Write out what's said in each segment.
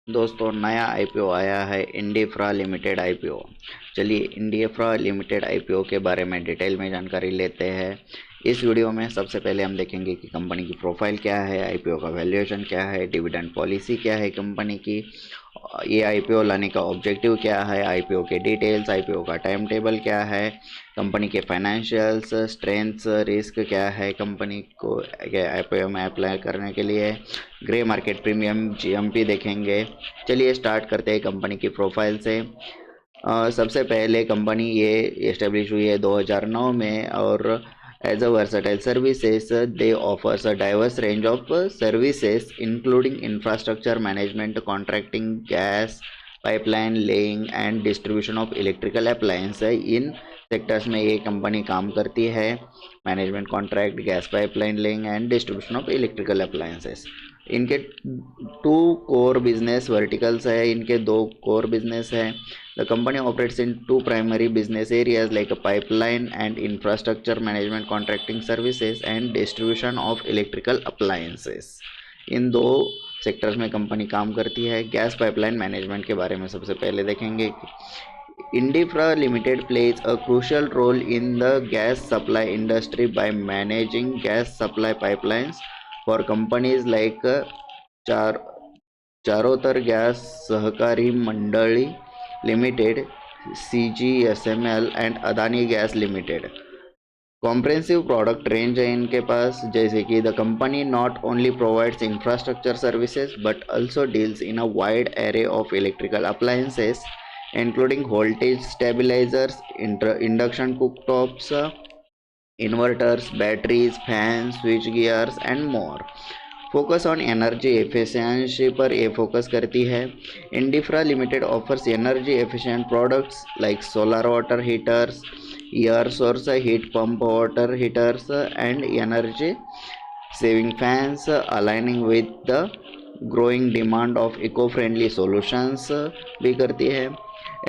दोस्तों नया आईपीओ आया है इंडिफ्रा लिमिटेड आईपीओ। चलिए इंडिफ्रा लिमिटेड आईपीओ के बारे में डिटेल में जानकारी लेते हैं। इस वीडियो में सबसे पहले हम देखेंगे कि कंपनी की प्रोफाइल क्या है, आईपीओ का वैल्यूएशन क्या है, डिविडेंड पॉलिसी क्या है कंपनी की, ये आईपीओ लाने का ऑब्जेक्टिव क्या है, आईपीओ के डिटेल्स, आईपीओ का टाइम टेबल क्या है, कंपनी के फाइनेंशियल्स, स्ट्रेंथ्स, रिस्क क्या है कंपनी को आईपीओ में अप्लाई करने के लिए, ग्रे मार्केट प्रीमियम जीएमपी देखेंगे। चलिए स्टार्ट करते हैं कंपनी की प्रोफाइल से। सबसे पहले कंपनी ये एस्टेब्लिश हुई है 2009 में और as a versatile services they offers a diverse range of services including infrastructure management, contracting, gas pipeline laying and distribution of electrical appliance। इन सेक्टर्स में ये कंपनी काम करती है। Management contract, gas pipeline laying and distribution of electrical appliances. इनके two core business verticals है, इनके दो कोर बिजनेस है। The company operates in two primary business areas like pipeline and infrastructure management, contracting services and distribution of electrical appliances. इन दो sectors में company काम करती है। गैस पाइपलाइन मैनेजमेंट के बारे में सबसे पहले देखेंगे। इंडिफ्रा limited plays a crucial role in the gas supply industry by managing gas supply pipelines for companies like चार चारोतर गैस सहकारी मंडली limited, CGSML and Adani gas limited. Comprehensive product range है इनके पास, जैसे कि the company not only provides infrastructure services but also deals in a wide array of electrical appliances including voltage stabilizers, induction cooktops, inverters, batteries, fans, switch gears and more। Focus on energy efficiency पर ये focus करती है। Indifra limited offers energy efficient products like solar water heaters, air source heat pump water heaters and energy saving fans, aligning with the growing demand of eco friendly solutions भी करती है।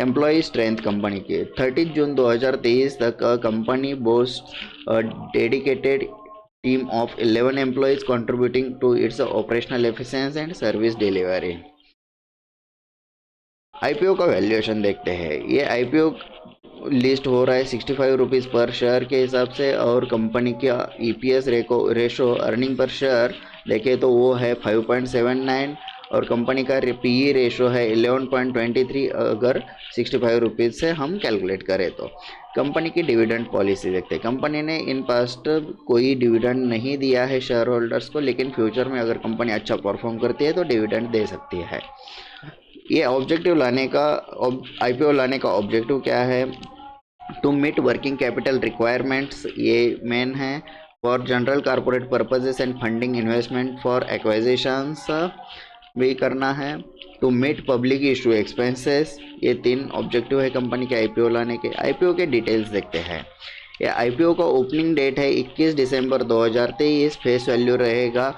Employ strength company के 30 जून 2023 तक company boast dedicated team of 11 employees contributing to its operational efficiency and service delivery. IPO का valuation देखते हैं। ये आईपीओ लिस्ट हो रहा है 65 रुपीज़ पर शेयर के हिसाब से और कंपनी का EPS ratio earning per share देखें तो वो है 5.79 और कंपनी का पीई रेशो है 11.23 अगर 65 रुपीज़ से हम कैलकुलेट करें तो। कंपनी की डिविडेंड पॉलिसी देखते हैं। कंपनी ने इन पास्ट कोई डिविडेंड नहीं दिया है शेयर होल्डर्स को, लेकिन फ्यूचर में अगर कंपनी अच्छा परफॉर्म करती है तो डिविडेंड दे सकती है। ये ऑब्जेक्टिव लाने का आईपीओ लाने का ऑब्जेक्टिव क्या है? To meet working capital requirements, ये मेन है। For general corporate purposes and funding investment for acquisitions भी करना है। To meet public issue expenses, ये तीन ऑब्जेक्टिव है कंपनी के आईपीओ लाने के। आईपीओ के डिटेल्स देखते हैं। ये आईपीओ का ओपनिंग डेट है 21 दिसंबर 2023। फेस वैल्यू रहेगा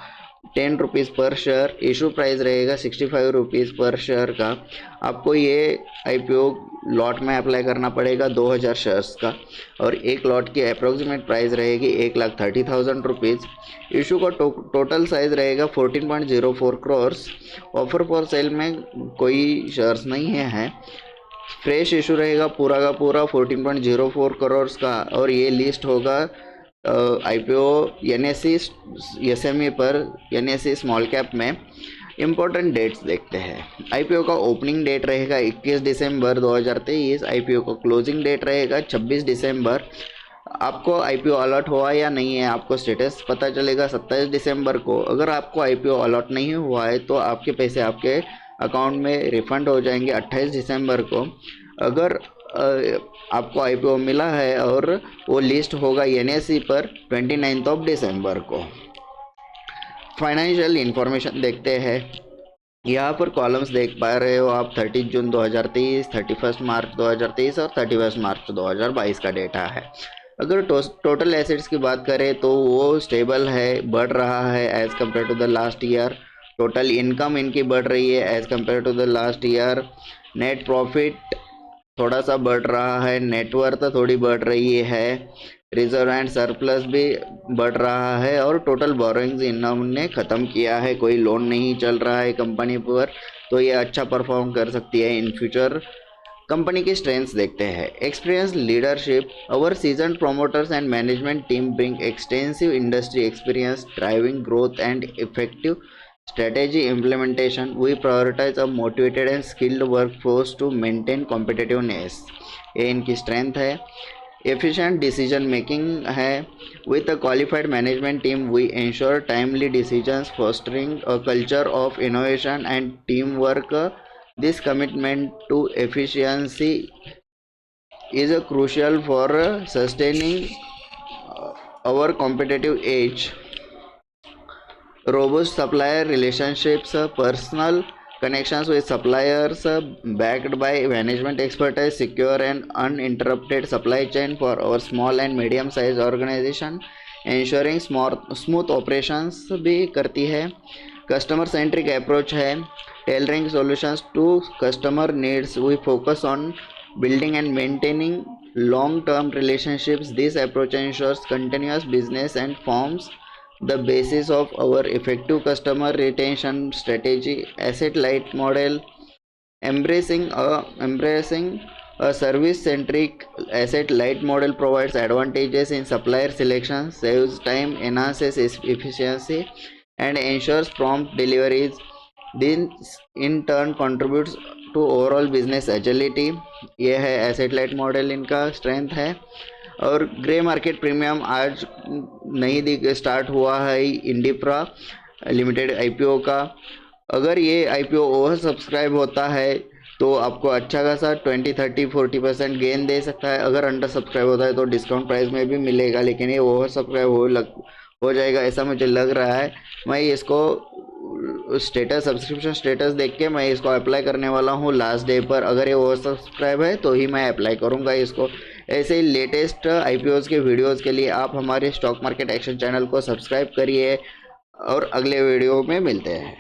10 रुपीज़ पर शेयर। इशू प्राइस रहेगा 65 रुपीज़ पर शेयर का। आपको ये आईपीओ लॉट में अप्लाई करना पड़ेगा 2000 शेयर्स का और एक लॉट की अप्रोक्सीमेट प्राइस रहेगी 1,30,000 रुपीज़। इशू का टोटल साइज रहेगा 14.04 करोर्स। ऑफर फॉर सेल में कोई शेयर्स नहीं है। फ्रेश इशू रहेगा पूरा का पूरा 14.04 करोर्स का और ये लिस्ट होगा आईपीओ एनएसई एसएमई पर, एनएसई स्मॉल कैप में। इम्पोर्टेंट डेट्स देखते हैं। आईपीओ का ओपनिंग डेट रहेगा 21 दिसंबर 2023। आईपीओ का क्लोजिंग डेट रहेगा 26 दिसंबर। आपको आईपीओ अलॉट हुआ या नहीं है आपको स्टेटस पता चलेगा 27 दिसंबर को। अगर आपको आईपीओ अलॉट नहीं हुआ है तो आपके पैसे आपके अकाउंट में रिफंड हो जाएंगे 28 दिसंबर को। अगर आपको आईपीओ मिला है और वो लिस्ट होगा एनएसई पर 29 दिसंबर को। फाइनेंशियल इंफॉर्मेशन देखते हैं। यहाँ पर कॉलम्स देख पा रहे हो आप। 30 जून 2023, 31 मार्च 2023 और 31 मार्च 2022 का डेटा है। अगर टोटल एसेट्स की बात करें तो वो स्टेबल है, बढ़ रहा है as compare to the last year. Total income इनकी बढ़ रही है as compare to the last year. Net profit थोड़ा सा बढ़ रहा है, नेटवर्थ थोड़ी बढ़ रही है। रिजर्व एंड सरप्लस भी बढ़ रहा है और टोटल बोरोइंग्स इन्होंने ख़त्म किया है, कोई लोन नहीं चल रहा है कंपनी पर, तो ये अच्छा परफॉर्म कर सकती है इन फ्यूचर। कंपनी की स्ट्रेंथ्स देखते हैं। Experience leadership, our season promoters and management team bring extensive industry experience driving growth and effective strategy implementation. We prioritize a motivated and skilled workforce to maintain competitiveness. ये इनकी strength है। Efficient decision making है। With a qualified management team we ensure timely decisions fostering a culture of innovation and team work. This commitment to efficiency is crucial for sustaining our competitive edge. Robust supplier relationships, personal connections with suppliers, backed by management expertise, secure and uninterrupted supply chain for our small and medium sized organization, ensuring smooth operations भी करती है। Customer centric approach है। Tailoring solutions to customer needs, we focus on building and maintaining long-term relationships. This approach ensures continuous business and forms the basis of our effective customer retention strategy. Asset light model, embracing a service-centric asset light model provides advantages in supplier selection, saves time, enhances efficiency, and ensures prompt deliveries. This in turn contributes to overall business agility. ये है asset light model, इनका strength है। और grey market premium आज नई start हुआ है इंडिप्रा limited IPO का। अगर ये आईपीओ ओवर सब्सक्राइब होता है तो आपको अच्छा खासा 20-30-40% गेन दे सकता है। अगर अंडर सब्सक्राइब होता है तो डिस्काउंट प्राइस में भी मिलेगा, लेकिन ये ओवर सब्सक्राइब हो जाएगा ऐसा मुझे लग रहा है। मैं इसको स्टेटस सब्सक्रिप्शन स्टेटस देख के मैं इसको अप्लाई करने वाला हूँ लास्ट डे पर। अगर ये ओवर सब्सक्राइब है तो ही मैं अप्लाई करूँगा इसको। ऐसे ही लेटेस्ट आईपीओज़ के वीडियोज़ के लिए आप हमारे स्टॉक मार्केट एक्शन चैनल को सब्सक्राइब करिए और अगले वीडियो में मिलते हैं।